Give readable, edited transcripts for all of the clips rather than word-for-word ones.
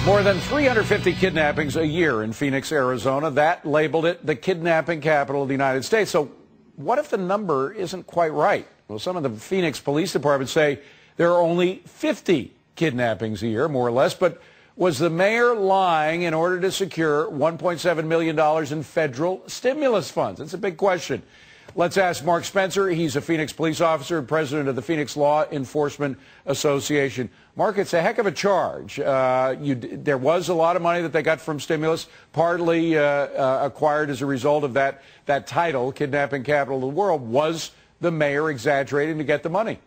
More than 350 kidnappings a year in Phoenix, Arizona. That labeled it the kidnapping capital of the United States. So what if the number isn't quite right? Well, some of the Phoenix Police Department say there are only 50 kidnappings a year, more or less. But was the mayor lying in order to secure $1.7 million in federal stimulus funds? That's a big question. Let's ask Mark Spencer. He's a Phoenix police officer and president of the Phoenix Law Enforcement Association. Mark, it's a heck of a charge. There was a lot of money that they got from stimulus, partly acquired as a result of that title, Kidnapping Capital of the World. Was the mayor exaggerating to get the money?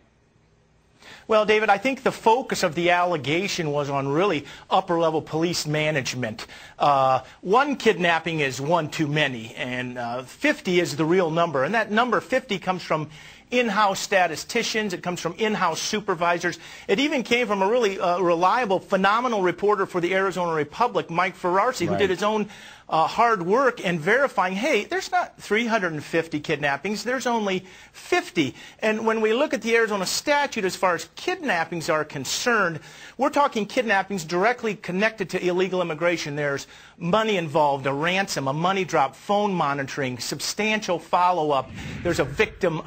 Well, David, I think the focus of the allegation was on really upper-level police management. One kidnapping is one too many, and 50 is the real number. And that number 50 comes from in-house statisticians. It comes from in-house supervisors. It even came from a really reliable, phenomenal reporter for the Arizona Republic, Mike Ferrarsi, who did his own hard work in verifying, hey, there's not 350 kidnappings, there's only 50. And when we look at the Arizona statute as far as kidnappings are concerned, we're talking kidnappings directly connected to illegal immigration. There's money involved, a ransom, a money drop, phone monitoring, substantial follow-up. There's a victim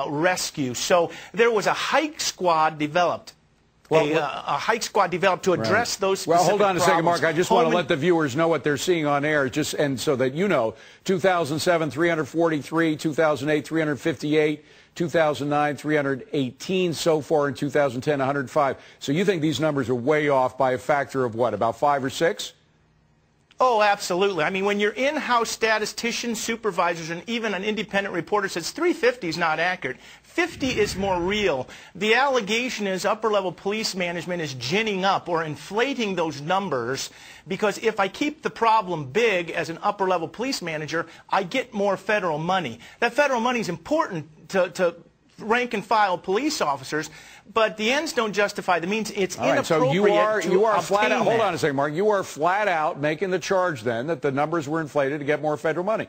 rescue. So there was a hike squad developed. A hike squad developed to address those specific Well, hold on a second, problems. Mark. I just want to let the viewers know what they're seeing on air, and so that you know. 2007, 343, 2008, 358, 2009, 318, so far in 2010, 105. So you think these numbers are way off by a factor of what, about 5 or 6? Oh, absolutely. I mean, when your in-house statisticians, supervisors, and even an independent reporter says 350 is not accurate, 50 is more real. The allegation is upper-level police management is ginning up or inflating those numbers because if I keep the problem big as an upper-level police manager, I get more federal money. That federal money is important to rank-and-file police officers, but the ends don't justify the means. It's inappropriate so you are flat out. that. Hold on a second, Mark. You are flat out making the charge then that the numbers were inflated to get more federal money.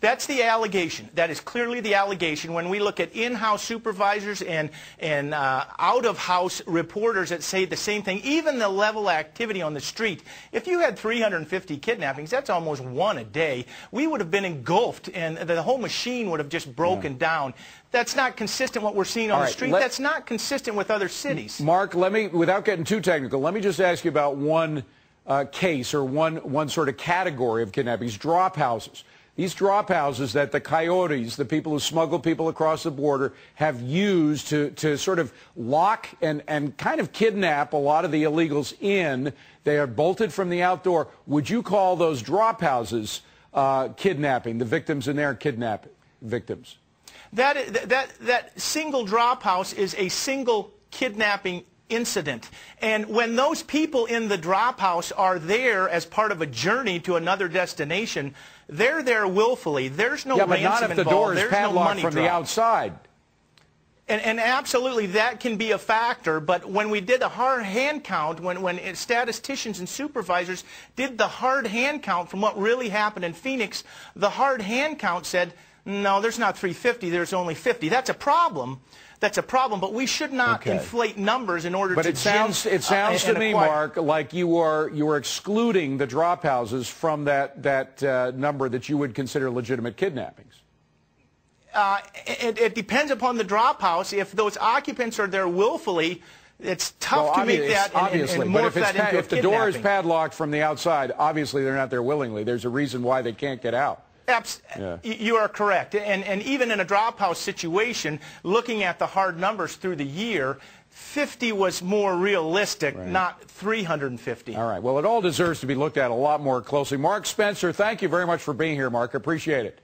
That's the allegation. That is clearly the allegation. When we look at in-house supervisors and out-of-house reporters that say the same thing, even the level of activity on the street, if you had 350 kidnappings, that's almost one a day. We would have been engulfed, and the whole machine would have just broken down. That's not consistent with what we're seeing on the street. That's not consistent with other cities. Mark, without getting too technical, let me just ask you about one case or one sort of category of kidnappings, drop houses. These drop houses that the coyotes, the people who smuggle people across the border, have used to sort of lock and kind of kidnap a lot of the illegals in. They are bolted from the outdoor. Would you call those drop houses kidnapping, the victims in there kidnapping victims? That single drop house is a single kidnapping incident. And when those people in the drop house are there as part of a journey to another destination, they're there willfully. There's no ransom involved. But not if the door is padlocked from the outside. And absolutely, that can be a factor. But when we did a hard hand count, when statisticians and supervisors did the hard hand count from what really happened in Phoenix, the hard hand count said, no, there's not 350, there's only 50. That's a problem. That's a problem, but we should not inflate numbers in order to. But it sounds to me, Mark, like you are excluding the drop houses from that number that you would consider legitimate kidnappings. It depends upon the drop house. If those occupants are there willfully, it's tough to make that and morph that into if the door is padlocked from the outside, obviously they're not there willingly. There's a reason why they can't get out. You are correct. And even in a drop house situation, looking at the hard numbers through the year, 50 was more realistic, not 350. All right. Well, it all deserves to be looked at a lot more closely. Mark Spencer, thank you very much for being here, Mark. Appreciate it.